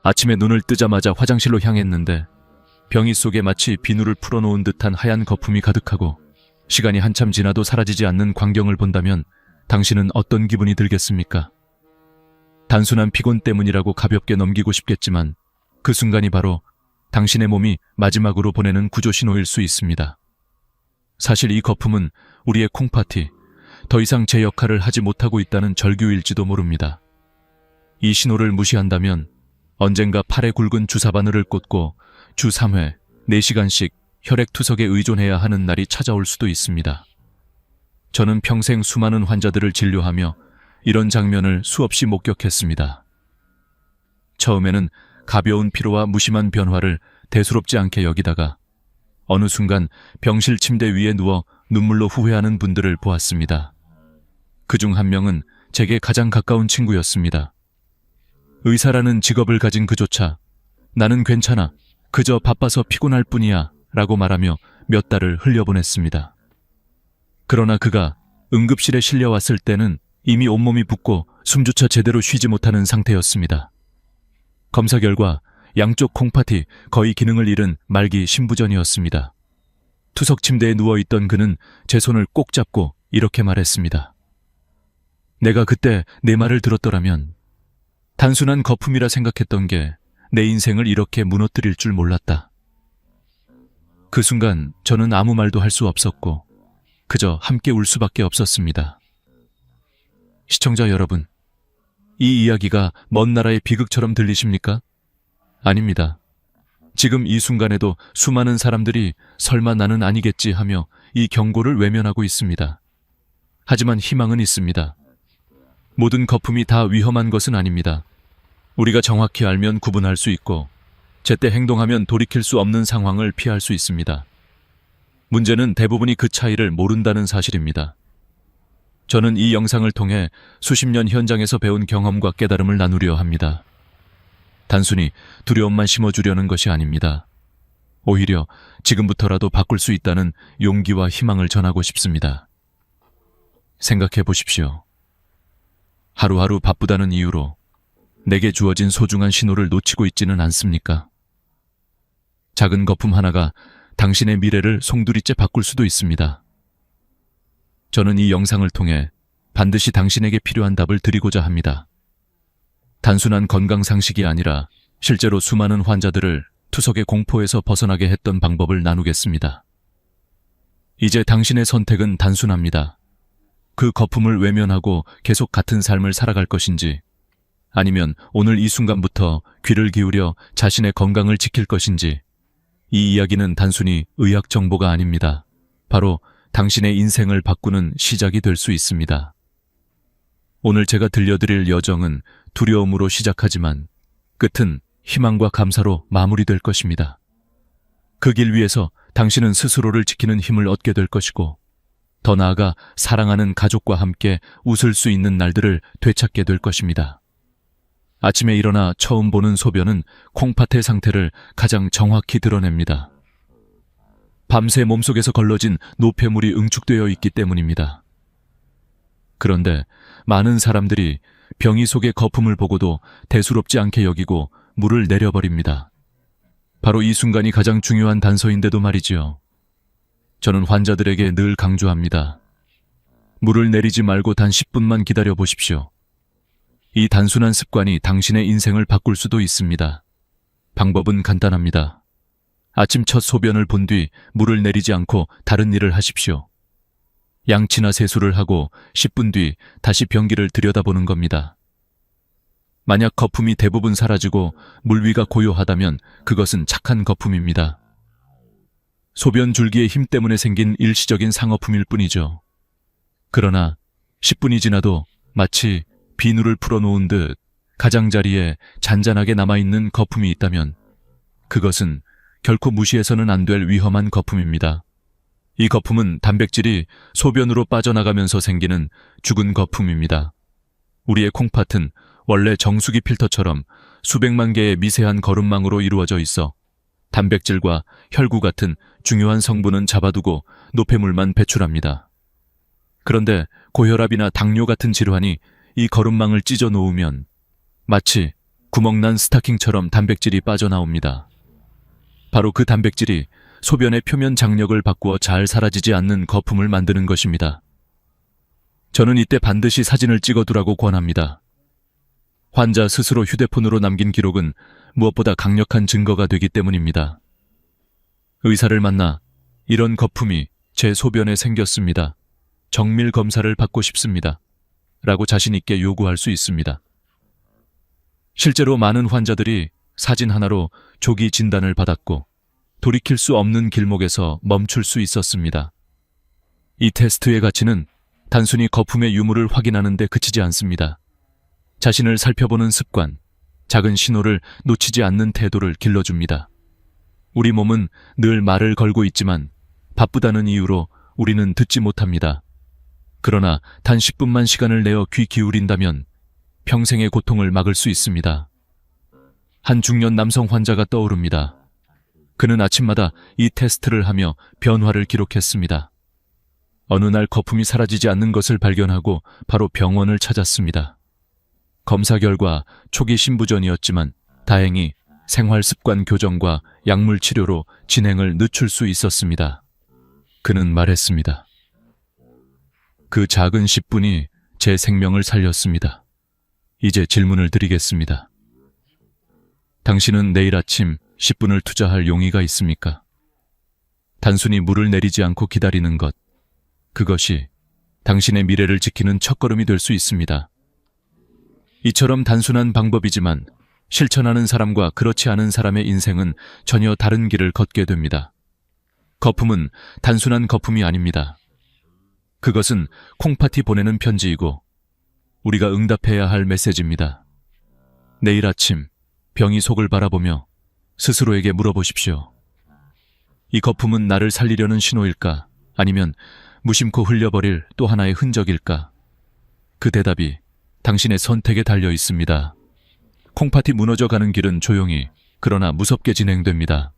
아침에 눈을 뜨자마자 화장실로 향했는데 병이 속에 마치 비누를 풀어놓은 듯한 하얀 거품이 가득하고 시간이 한참 지나도 사라지지 않는 광경을 본다면 당신은 어떤 기분이 들겠습니까? 단순한 피곤 때문이라고 가볍게 넘기고 싶겠지만 그 순간이 바로 당신의 몸이 마지막으로 보내는 구조 신호일 수 있습니다. 사실 이 거품은 우리의 콩팥이 더 이상 제 역할을 하지 못하고 있다는 절규일지도 모릅니다. 이 신호를 무시한다면 언젠가 팔에 굵은 주사바늘을 꽂고 주 3회 4시간씩 혈액투석에 의존해야 하는 날이 찾아올 수도 있습니다. 저는 평생 수많은 환자들을 진료하며 이런 장면을 수없이 목격했습니다. 처음에는 가벼운 피로와 무심한 변화를 대수롭지 않게 여기다가 어느 순간 병실 침대 위에 누워 눈물로 후회하는 분들을 보았습니다. 그중 한 명은 제게 가장 가까운 친구였습니다. 의사라는 직업을 가진 그조차 나는 괜찮아, 그저 바빠서 피곤할 뿐이야 라고 말하며 몇 달을 흘려보냈습니다. 그러나 그가 응급실에 실려왔을 때는 이미 온몸이 붓고 숨조차 제대로 쉬지 못하는 상태였습니다. 검사 결과 양쪽 콩팥이 거의 기능을 잃은 말기 심부전이었습니다. 투석 침대에 누워있던 그는 제 손을 꼭 잡고 이렇게 말했습니다. 내가 그때 내 말을 들었더라면 단순한 거품이라 생각했던 게 내 인생을 이렇게 무너뜨릴 줄 몰랐다. 그 순간 저는 아무 말도 할 수 없었고 그저 함께 울 수밖에 없었습니다. 시청자 여러분, 이 이야기가 먼 나라의 비극처럼 들리십니까? 아닙니다. 지금 이 순간에도 수많은 사람들이 설마 나는 아니겠지 하며 이 경고를 외면하고 있습니다. 하지만 희망은 있습니다. 모든 거품이 다 위험한 것은 아닙니다. 우리가 정확히 알면 구분할 수 있고 제때 행동하면 돌이킬 수 없는 상황을 피할 수 있습니다. 문제는 대부분이 그 차이를 모른다는 사실입니다. 저는 이 영상을 통해 수십 년 현장에서 배운 경험과 깨달음을 나누려 합니다. 단순히 두려움만 심어주려는 것이 아닙니다. 오히려 지금부터라도 바꿀 수 있다는 용기와 희망을 전하고 싶습니다. 생각해 보십시오. 하루하루 바쁘다는 이유로 내게 주어진 소중한 신호를 놓치고 있지는 않습니까? 작은 거품 하나가 당신의 미래를 송두리째 바꿀 수도 있습니다. 저는 이 영상을 통해 반드시 당신에게 필요한 답을 드리고자 합니다. 단순한 건강 상식이 아니라 실제로 수많은 환자들을 투석의 공포에서 벗어나게 했던 방법을 나누겠습니다. 이제 당신의 선택은 단순합니다. 그 거품을 외면하고 계속 같은 삶을 살아갈 것인지, 아니면 오늘 이 순간부터 귀를 기울여 자신의 건강을 지킬 것인지. 이 이야기는 단순히 의학 정보가 아닙니다. 바로 당신의 인생을 바꾸는 시작이 될 수 있습니다. 오늘 제가 들려드릴 여정은 두려움으로 시작하지만 끝은 희망과 감사로 마무리될 것입니다. 그 길 위에서 당신은 스스로를 지키는 힘을 얻게 될 것이고, 더 나아가 사랑하는 가족과 함께 웃을 수 있는 날들을 되찾게 될 것입니다. 아침에 일어나 처음 보는 소변은 콩팥의 상태를 가장 정확히 드러냅니다. 밤새 몸속에서 걸러진 노폐물이 응축되어 있기 때문입니다. 그런데 많은 사람들이 병이 속의 거품을 보고도 대수롭지 않게 여기고 물을 내려버립니다. 바로 이 순간이 가장 중요한 단서인데도 말이지요. 저는 환자들에게 늘 강조합니다. 물을 내리지 말고 단 10분만 기다려 보십시오. 이 단순한 습관이 당신의 인생을 바꿀 수도 있습니다. 방법은 간단합니다. 아침 첫 소변을 본 뒤 물을 내리지 않고 다른 일을 하십시오. 양치나 세수를 하고 10분 뒤 다시 변기를 들여다보는 겁니다. 만약 거품이 대부분 사라지고 물 위가 고요하다면 그것은 착한 거품입니다. 소변 줄기의 힘 때문에 생긴 일시적인 상어품일 뿐이죠. 그러나 10분이 지나도 마치 비누를 풀어놓은 듯 가장자리에 잔잔하게 남아있는 거품이 있다면 그것은 결코 무시해서는 안 될 위험한 거품입니다. 이 거품은 단백질이 소변으로 빠져나가면서 생기는 죽은 거품입니다. 우리의 콩팥은 원래 정수기 필터처럼 수백만 개의 미세한 거름망으로 이루어져 있어 단백질과 혈구 같은 중요한 성분은 잡아두고 노폐물만 배출합니다. 그런데 고혈압이나 당뇨 같은 질환이 이 거름망을 찢어 놓으면 마치 구멍난 스타킹처럼 단백질이 빠져나옵니다. 바로 그 단백질이 소변의 표면 장력을 바꾸어 잘 사라지지 않는 거품을 만드는 것입니다. 저는 이때 반드시 사진을 찍어두라고 권합니다. 환자 스스로 휴대폰으로 남긴 기록은 무엇보다 강력한 증거가 되기 때문입니다. 의사를 만나 이런 거품이 제 소변에 생겼습니다. 정밀 검사를 받고 싶습니다. 라고 자신 있게 요구할 수 있습니다. 실제로 많은 환자들이 사진 하나로 조기 진단을 받았고 돌이킬 수 없는 길목에서 멈출 수 있었습니다. 이 테스트의 가치는 단순히 거품의 유무를 확인하는 데 그치지 않습니다. 자신을 살펴보는 습관, 작은 신호를 놓치지 않는 태도를 길러줍니다. 우리 몸은 늘 말을 걸고 있지만 바쁘다는 이유로 우리는 듣지 못합니다. 그러나 단 10분만 시간을 내어 귀 기울인다면 평생의 고통을 막을 수 있습니다. 한 중년 남성 환자가 떠오릅니다. 그는 아침마다 이 테스트를 하며 변화를 기록했습니다. 어느 날 거품이 사라지지 않는 것을 발견하고 바로 병원을 찾았습니다. 검사 결과 초기 신부전이었지만 다행히 생활습관 교정과 약물 치료로 진행을 늦출 수 있었습니다. 그는 말했습니다. 그 작은 10분이 제 생명을 살렸습니다. 이제 질문을 드리겠습니다. 당신은 내일 아침 10분을 투자할 용의가 있습니까? 단순히 물을 내리지 않고 기다리는 것, 그것이 당신의 미래를 지키는 첫걸음이 될 수 있습니다. 이처럼 단순한 방법이지만 실천하는 사람과 그렇지 않은 사람의 인생은 전혀 다른 길을 걷게 됩니다. 거품은 단순한 거품이 아닙니다. 그것은 콩팥이 보내는 편지이고 우리가 응답해야 할 메시지입니다. 내일 아침 병이 속을 바라보며 스스로에게 물어보십시오. 이 거품은 나를 살리려는 신호일까? 아니면 무심코 흘려버릴 또 하나의 흔적일까? 그 대답이 당신의 선택에 달려 있습니다. 콩팥이 무너져가는 길은 조용히 그러나 무섭게 진행됩니다.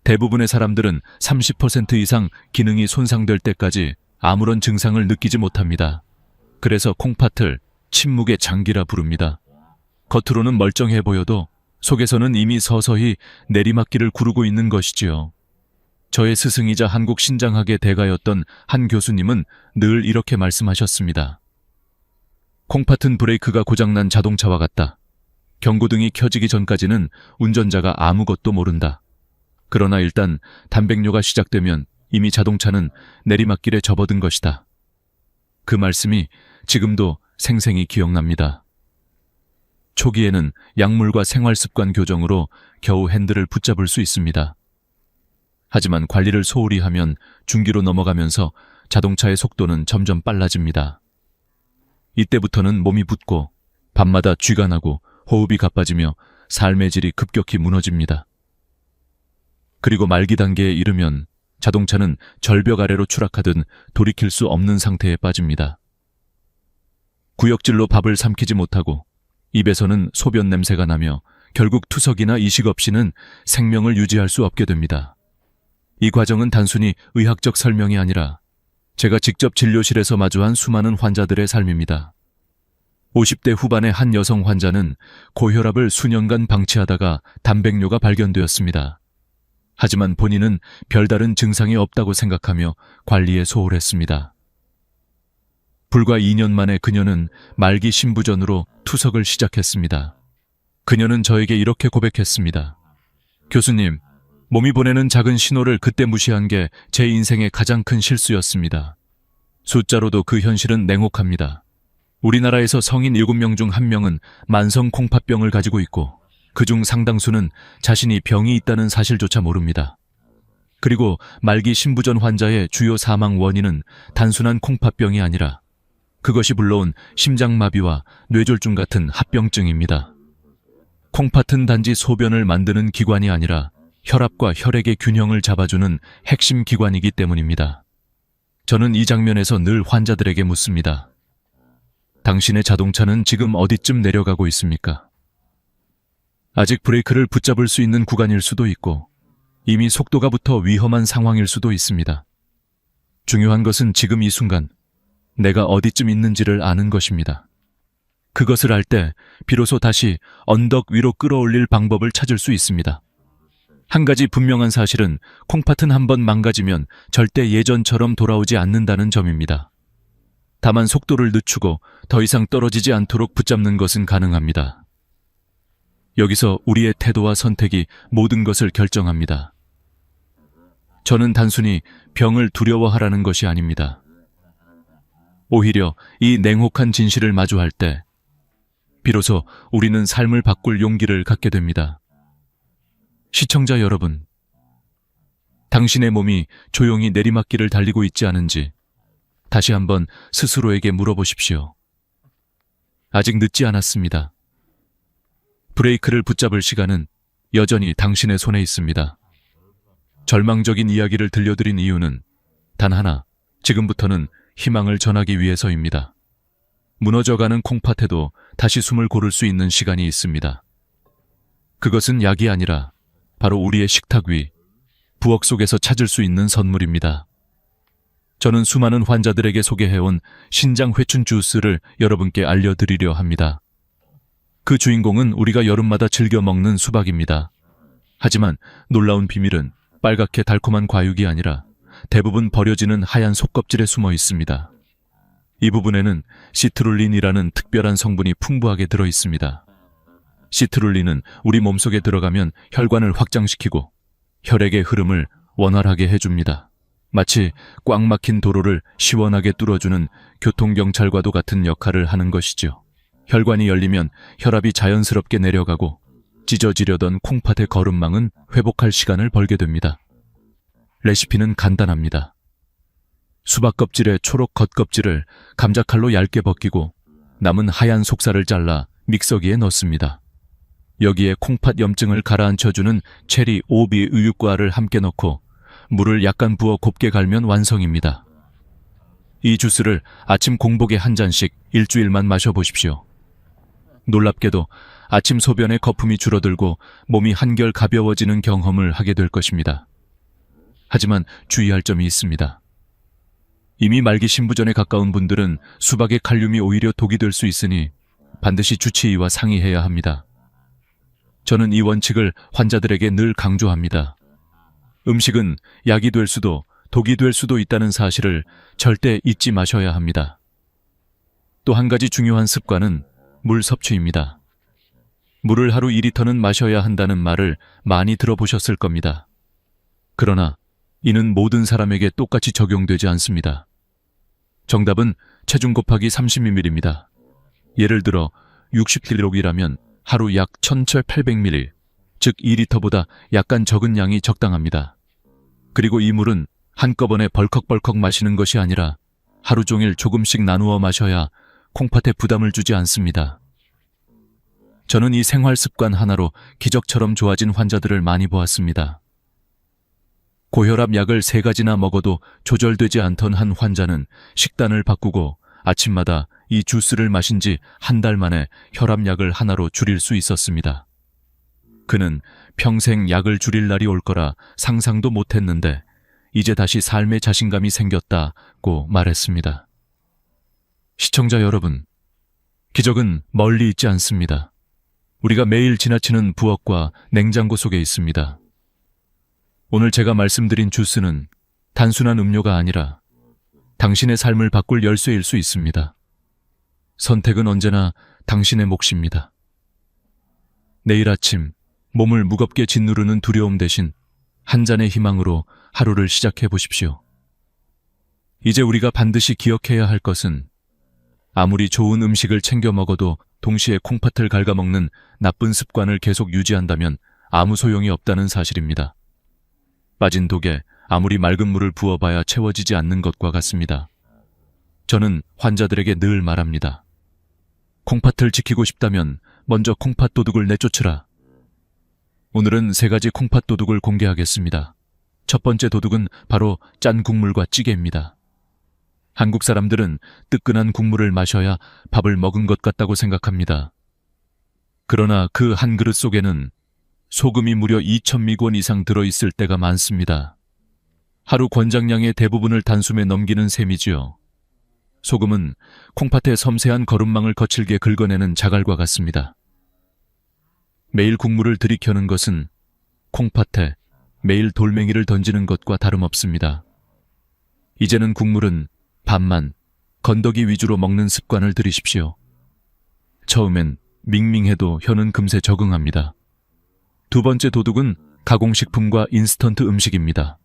대부분의 사람들은 30% 이상 기능이 손상될 때까지 아무런 증상을 느끼지 못합니다. 그래서 콩팥을 침묵의 장기라 부릅니다. 겉으로는 멀쩡해 보여도 속에서는 이미 서서히 내리막길을 구르고 있는 것이지요. 저의 스승이자 한국 신장학의 대가였던 한 교수님은 늘 이렇게 말씀하셨습니다. 콩팥은 브레이크가 고장난 자동차와 같다. 경고등이 켜지기 전까지는 운전자가 아무것도 모른다. 그러나 일단 단백뇨가 시작되면 이미 자동차는 내리막길에 접어든 것이다. 그 말씀이 지금도 생생히 기억납니다. 초기에는 약물과 생활습관 교정으로 겨우 핸들을 붙잡을 수 있습니다. 하지만 관리를 소홀히 하면 중기로 넘어가면서 자동차의 속도는 점점 빨라집니다. 이때부터는 몸이 붓고 밤마다 쥐가 나고 호흡이 가빠지며 삶의 질이 급격히 무너집니다. 그리고 말기 단계에 이르면 자동차는 절벽 아래로 추락하듯 돌이킬 수 없는 상태에 빠집니다. 구역질로 밥을 삼키지 못하고 입에서는 소변 냄새가 나며 결국 투석이나 이식 없이는 생명을 유지할 수 없게 됩니다. 이 과정은 단순히 의학적 설명이 아니라 제가 직접 진료실에서 마주한 수많은 환자들의 삶입니다. 50대 후반의 한 여성 환자는 고혈압을 수년간 방치하다가 단백뇨가 발견되었습니다. 하지만 본인은 별다른 증상이 없다고 생각하며 관리에 소홀했습니다. 불과 2년 만에 그녀는 말기 신부전으로 투석을 시작했습니다. 그녀는 저에게 이렇게 고백했습니다. 교수님, 몸이 보내는 작은 신호를 그때 무시한 게 제 인생의 가장 큰 실수였습니다. 숫자로도 그 현실은 냉혹합니다. 우리나라에서 성인 7명 중 1명은 만성 콩팥병을 가지고 있고 그중 상당수는 자신이 병이 있다는 사실조차 모릅니다. 그리고 말기 신부전 환자의 주요 사망 원인은 단순한 콩팥병이 아니라 그것이 불러온 심장마비와 뇌졸중 같은 합병증입니다. 콩팥은 단지 소변을 만드는 기관이 아니라 혈압과 혈액의 균형을 잡아주는 핵심 기관이기 때문입니다. 저는 이 장면에서 늘 환자들에게 묻습니다. 당신의 자동차는 지금 어디쯤 내려가고 있습니까? 아직 브레이크를 붙잡을 수 있는 구간일 수도 있고 이미 속도가 붙어 위험한 상황일 수도 있습니다. 중요한 것은 지금 이 순간 내가 어디쯤 있는지를 아는 것입니다. 그것을 알 때 비로소 다시 언덕 위로 끌어올릴 방법을 찾을 수 있습니다. 한 가지 분명한 사실은 콩팥은 한번 망가지면 절대 예전처럼 돌아오지 않는다는 점입니다. 다만 속도를 늦추고 더 이상 떨어지지 않도록 붙잡는 것은 가능합니다. 여기서 우리의 태도와 선택이 모든 것을 결정합니다. 저는 단순히 병을 두려워하라는 것이 아닙니다. 오히려 이 냉혹한 진실을 마주할 때 비로소 우리는 삶을 바꿀 용기를 갖게 됩니다. 시청자 여러분, 당신의 몸이 조용히 내리막길을 달리고 있지 않은지 다시 한번 스스로에게 물어보십시오. 아직 늦지 않았습니다. 브레이크를 붙잡을 시간은 여전히 당신의 손에 있습니다. 절망적인 이야기를 들려드린 이유는 단 하나, 지금부터는 희망을 전하기 위해서입니다. 무너져가는 콩팥에도 다시 숨을 고를 수 있는 시간이 있습니다. 그것은 약이 아니라 바로 우리의 식탁 위, 부엌 속에서 찾을 수 있는 선물입니다. 저는 수많은 환자들에게 소개해온 신장 회춘 주스를 여러분께 알려드리려 합니다. 그 주인공은 우리가 여름마다 즐겨 먹는 수박입니다. 하지만 놀라운 비밀은 빨갛게 달콤한 과육이 아니라 대부분 버려지는 하얀 속껍질에 숨어 있습니다. 이 부분에는 시트룰린이라는 특별한 성분이 풍부하게 들어 있습니다. 시트룰린은 우리 몸속에 들어가면 혈관을 확장시키고 혈액의 흐름을 원활하게 해줍니다. 마치 꽉 막힌 도로를 시원하게 뚫어주는 교통경찰과도 같은 역할을 하는 것이죠. 혈관이 열리면 혈압이 자연스럽게 내려가고 찢어지려던 콩팥의 거름망은 회복할 시간을 벌게 됩니다. 레시피는 간단합니다. 수박 껍질의 초록 겉껍질을 감자칼로 얇게 벗기고 남은 하얀 속살을 잘라 믹서기에 넣습니다. 여기에 콩팥 염증을 가라앉혀주는 체리 오비 우유과를 함께 넣고 물을 약간 부어 곱게 갈면 완성입니다. 이 주스를 아침 공복에 한 잔씩 일주일만 마셔보십시오. 놀랍게도 아침 소변의 거품이 줄어들고 몸이 한결 가벼워지는 경험을 하게 될 것입니다. 하지만 주의할 점이 있습니다. 이미 말기 신부전에 가까운 분들은 수박의 칼륨이 오히려 독이 될 수 있으니 반드시 주치의와 상의해야 합니다. 저는 이 원칙을 환자들에게 늘 강조합니다. 음식은 약이 될 수도 독이 될 수도 있다는 사실을 절대 잊지 마셔야 합니다. 또 한 가지 중요한 습관은 물 섭취입니다. 물을 하루 2리터는 마셔야 한다는 말을 많이 들어보셨을 겁니다. 그러나 이는 모든 사람에게 똑같이 적용되지 않습니다. 정답은 체중 곱하기 30ml입니다. 예를 들어 60kg이라면 하루 약 1700ml, 즉 2리터보다 약간 적은 양이 적당합니다. 그리고 이 물은 한꺼번에 벌컥벌컥 마시는 것이 아니라 하루 종일 조금씩 나누어 마셔야 콩팥에 부담을 주지 않습니다. 저는 이 생활 습관 하나로 기적처럼 좋아진 환자들을 많이 보았습니다. 고혈압 약을 3가지나 먹어도 조절되지 않던 한 환자는 식단을 바꾸고 아침마다 이 주스를 마신 지 한 달 만에 혈압약을 하나로 줄일 수 있었습니다. 그는 평생 약을 줄일 날이 올 거라 상상도 못했는데 이제 다시 삶의 자신감이 생겼다고 말했습니다. 시청자 여러분, 기적은 멀리 있지 않습니다. 우리가 매일 지나치는 부엌과 냉장고 속에 있습니다. 오늘 제가 말씀드린 주스는 단순한 음료가 아니라 당신의 삶을 바꿀 열쇠일 수 있습니다. 선택은 언제나 당신의 몫입니다. 내일 아침 몸을 무겁게 짓누르는 두려움 대신 한 잔의 희망으로 하루를 시작해 보십시오. 이제 우리가 반드시 기억해야 할 것은 아무리 좋은 음식을 챙겨 먹어도 동시에 콩팥을 갉아먹는 나쁜 습관을 계속 유지한다면 아무 소용이 없다는 사실입니다. 빠진 독에 아무리 맑은 물을 부어봐야 채워지지 않는 것과 같습니다. 저는 환자들에게 늘 말합니다. 콩팥을 지키고 싶다면 먼저 콩팥 도둑을 내쫓으라. 오늘은 3가지 콩팥 도둑을 공개하겠습니다. 첫 번째 도둑은 바로 짠 국물과 찌개입니다. 한국 사람들은 뜨끈한 국물을 마셔야 밥을 먹은 것 같다고 생각합니다. 그러나 그 한 그릇 속에는 소금이 무려 2000미권 이상 들어있을 때가 많습니다. 하루 권장량의 대부분을 단숨에 넘기는 셈이지요. 소금은 콩팥의 섬세한 거름망을 거칠게 긁어내는 자갈과 같습니다. 매일 국물을 들이켜는 것은 콩팥에 매일 돌멩이를 던지는 것과 다름없습니다. 이제는 국물은 밥만, 건더기 위주로 먹는 습관을 들이십시오. 처음엔 밍밍해도 혀는 금세 적응합니다. 두 번째 도둑은 가공식품과 인스턴트 음식입니다.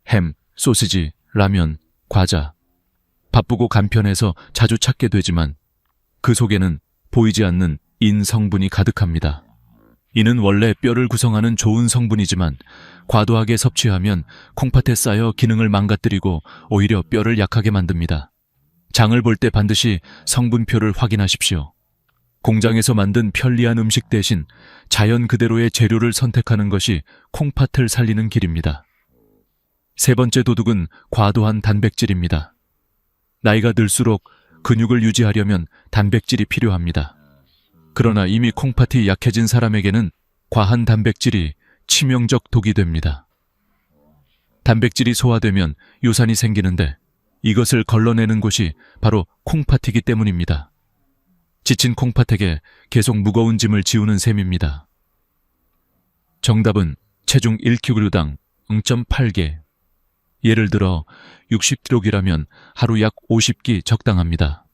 햄, 소시지, 라면, 과자. 바쁘고 간편해서 자주 찾게 되지만 그 속에는 보이지 않는 인 성분이 가득합니다. 이는 원래 뼈를 구성하는 좋은 성분이지만 과도하게 섭취하면 콩팥에 쌓여 기능을 망가뜨리고 오히려 뼈를 약하게 만듭니다. 장을 볼 때 반드시 성분표를 확인하십시오. 공장에서 만든 편리한 음식 대신 자연 그대로의 재료를 선택하는 것이 콩팥을 살리는 길입니다. 세 번째 도둑은 과도한 단백질입니다. 나이가 들수록 근육을 유지하려면 단백질이 필요합니다. 그러나 이미 콩팥이 약해진 사람에게는 과한 단백질이 치명적 독이 됩니다. 단백질이 소화되면 요산이 생기는데 이것을 걸러내는 곳이 바로 콩팥이기 때문입니다. 지친 콩팥에게 계속 무거운 짐을 지우는 셈입니다. 정답은 체중 1kg당 0.8개. 예를 들어 60kg이라면 하루 약 50끼 적당합니다.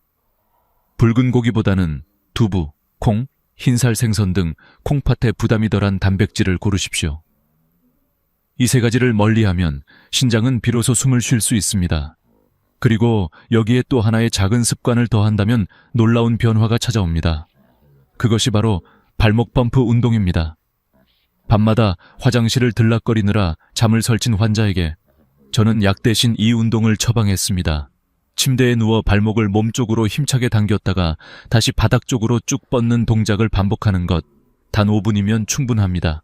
붉은 고기보다는 두부, 콩, 흰살 생선 등 콩팥에 부담이 덜한 단백질을 고르십시오. 이 세 가지를 멀리하면 신장은 비로소 숨을 쉴 수 있습니다. 그리고 여기에 또 하나의 작은 습관을 더한다면 놀라운 변화가 찾아옵니다. 그것이 바로 발목 펌프 운동입니다. 밤마다 화장실을 들락거리느라 잠을 설친 환자에게 저는 약 대신 이 운동을 처방했습니다. 침대에 누워 발목을 몸쪽으로 힘차게 당겼다가 다시 바닥 쪽으로 쭉 뻗는 동작을 반복하는 것. 단 5분이면 충분합니다.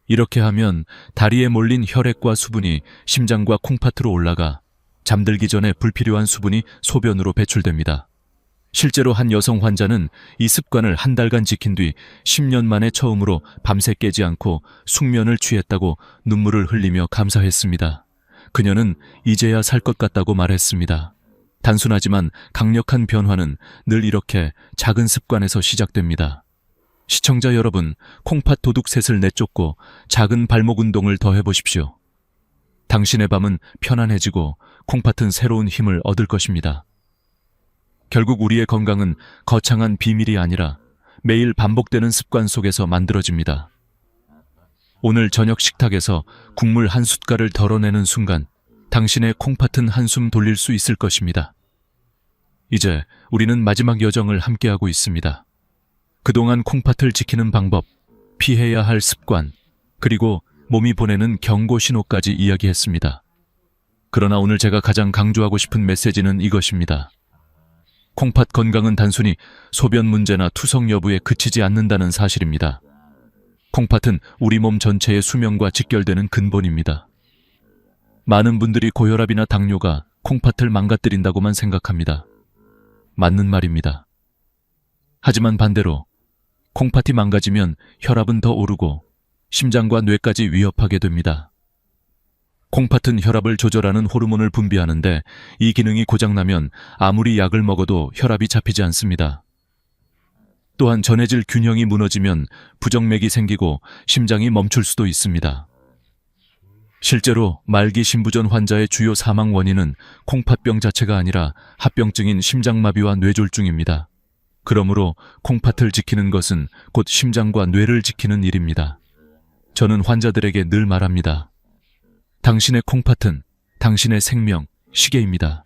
이렇게 하면 다리에 몰린 혈액과 수분이 심장과 콩팥으로 올라가 잠들기 전에 불필요한 수분이 소변으로 배출됩니다. 실제로 한 여성 환자는 이 습관을 한 달간 지킨 뒤 10년 만에 처음으로 밤새 깨지 않고 숙면을 취했다고 눈물을 흘리며 감사했습니다. 그녀는 이제야 살 것 같다고 말했습니다. 단순하지만 강력한 변화는 늘 이렇게 작은 습관에서 시작됩니다. 시청자 여러분, 콩팥 도둑셋을 내쫓고 작은 발목 운동을 더 해보십시오. 당신의 밤은 편안해지고 콩팥은 새로운 힘을 얻을 것입니다. 결국 우리의 건강은 거창한 비밀이 아니라 매일 반복되는 습관 속에서 만들어집니다. 오늘 저녁 식탁에서 국물 한 숟갈을 덜어내는 순간 당신의 콩팥은 한숨 돌릴 수 있을 것입니다. 이제 우리는 마지막 여정을 함께하고 있습니다. 그동안 콩팥을 지키는 방법, 피해야 할 습관, 그리고 몸이 보내는 경고 신호까지 이야기했습니다. 그러나 오늘 제가 가장 강조하고 싶은 메시지는 이것입니다. 콩팥 건강은 단순히 소변 문제나 투석 여부에 그치지 않는다는 사실입니다. 콩팥은 우리 몸 전체의 수명과 직결되는 근본입니다. 많은 분들이 고혈압이나 당뇨가 콩팥을 망가뜨린다고만 생각합니다. 맞는 말입니다. 하지만 반대로 콩팥이 망가지면 혈압은 더 오르고 심장과 뇌까지 위협하게 됩니다. 콩팥은 혈압을 조절하는 호르몬을 분비하는데 이 기능이 고장나면 아무리 약을 먹어도 혈압이 잡히지 않습니다. 또한 전해질 균형이 무너지면 부정맥이 생기고 심장이 멈출 수도 있습니다. 실제로 말기 심부전 환자의 주요 사망 원인은 콩팥병 자체가 아니라 합병증인 심장마비와 뇌졸중입니다. 그러므로 콩팥을 지키는 것은 곧 심장과 뇌를 지키는 일입니다. 저는 환자들에게 늘 말합니다. 당신의 콩팥은 당신의 생명, 시계입니다.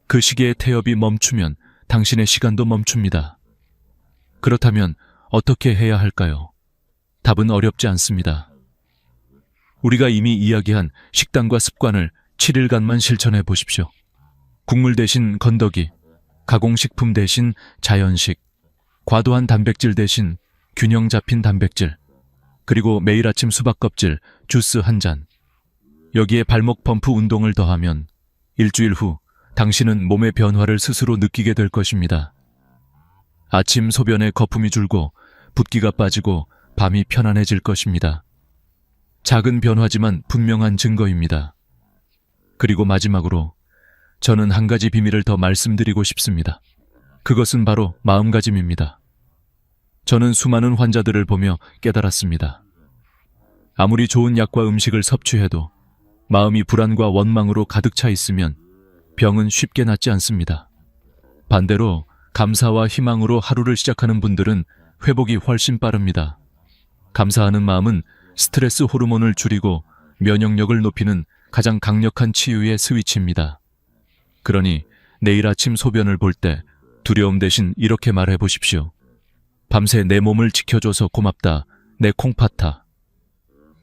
그 시계의 태엽이 멈추면 당신의 시간도 멈춥니다. 그렇다면 어떻게 해야 할까요? 답은 어렵지 않습니다. 우리가 이미 이야기한 식단과 습관을 7일간만 실천해 보십시오. 국물 대신 건더기, 가공식품 대신 자연식, 과도한 단백질 대신 균형 잡힌 단백질, 그리고 매일 아침 수박 껍질, 주스 한 잔. 여기에 발목 펌프 운동을 더하면 일주일 후 당신은 몸의 변화를 스스로 느끼게 될 것입니다. 아침 소변에 거품이 줄고 붓기가 빠지고 밤이 편안해질 것입니다. 작은 변화지만 분명한 증거입니다. 그리고 마지막으로 저는 한 가지 비밀을 더 말씀드리고 싶습니다. 그것은 바로 마음가짐입니다. 저는 수많은 환자들을 보며 깨달았습니다. 아무리 좋은 약과 음식을 섭취해도 마음이 불안과 원망으로 가득 차 있으면 병은 쉽게 낫지 않습니다. 반대로 감사와 희망으로 하루를 시작하는 분들은 회복이 훨씬 빠릅니다. 감사하는 마음은 스트레스 호르몬을 줄이고 면역력을 높이는 가장 강력한 치유의 스위치입니다. 그러니 내일 아침 소변을 볼 때 두려움 대신 이렇게 말해 보십시오. 밤새 내 몸을 지켜줘서 고맙다, 내 콩팥아.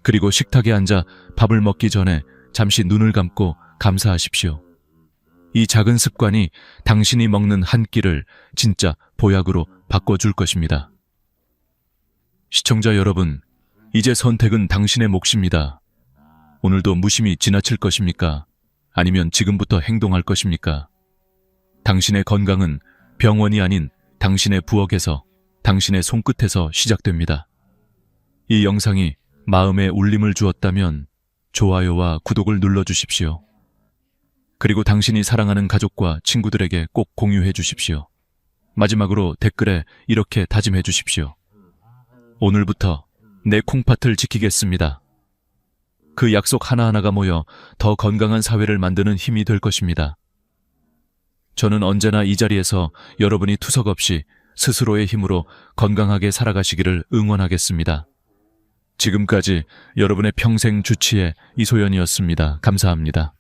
그리고 식탁에 앉아 밥을 먹기 전에 잠시 눈을 감고 감사하십시오. 이 작은 습관이 당신이 먹는 한 끼를 진짜 보약으로 바꿔줄 것입니다. 시청자 여러분, 이제 선택은 당신의 몫입니다. 오늘도 무심히 지나칠 것입니까? 아니면 지금부터 행동할 것입니까? 당신의 건강은 병원이 아닌 당신의 부엌에서, 당신의 손끝에서 시작됩니다. 이 영상이 마음에 울림을 주었다면 좋아요와 구독을 눌러주십시오. 그리고 당신이 사랑하는 가족과 친구들에게 꼭 공유해 주십시오. 마지막으로 댓글에 이렇게 다짐해 주십시오. 오늘부터 내 콩팥을 지키겠습니다. 그 약속 하나하나가 모여 더 건강한 사회를 만드는 힘이 될 것입니다. 저는 언제나 이 자리에서 여러분이 투석 없이 스스로의 힘으로 건강하게 살아가시기를 응원하겠습니다. 지금까지 여러분의 평생 주치의 이소연이었습니다. 감사합니다.